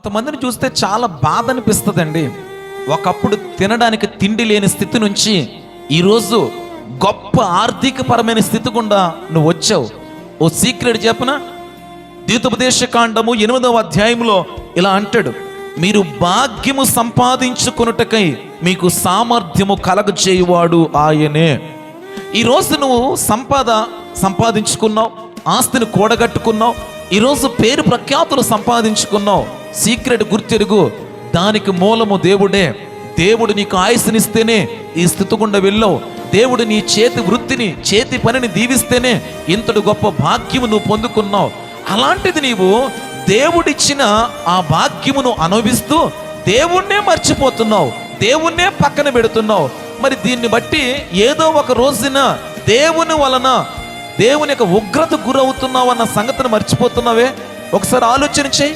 కొంతమందిని చూస్తే చాలా బాధ అనిపిస్తుందండి. ఒకప్పుడు తినడానికి తిండి లేని స్థితి నుంచి ఈరోజు గొప్ప ఆర్థికపరమైన స్థితి గుండా నువ్వు వచ్చావు. ఓ సీక్రెట్ చెప్పనా? ద్వితోపదేశకాండము 8వ అధ్యాయంలో ఇలా అంటాడు, మీరు భాగ్యము సంపాదించుకొనుటకై మీకు సామర్థ్యము కలగజేయువాడు ఆయనే. ఈరోజు నువ్వు సంపాదించుకున్నావు, ఆస్తిని కూడగట్టుకున్నావు, ఈరోజు పేరు ప్రఖ్యాతులు సంపాదించుకున్నావు. సీక్రెట్ గుర్తెరుగు, దానికి మూలము దేవుడే. దేవుడు నీకు ఆయుస్సునిస్తేనే ఈ స్థితి గుండా వెళ్ళావు. దేవుడు నీ చేతి వృత్తిని, చేతి పనిని దీవిస్తేనే ఇంతటి గొప్ప భాగ్యము నువ్వు పొందుకున్నావు. అలాంటిది నీవు దేవుడిచ్చిన ఆ భాగ్యమును అనుభవిస్తూ దేవుణ్ణే మర్చిపోతున్నావు, దేవుణ్ణే పక్కన పెడుతున్నావు. మరి దీన్ని బట్టి ఏదో ఒక రోజున దేవుని వలన దేవుని యొక్క ఉగ్రత గురవుతున్నావు అన్న సంగతిని మర్చిపోతున్నావే. ఒకసారి ఆలోచన చేయి.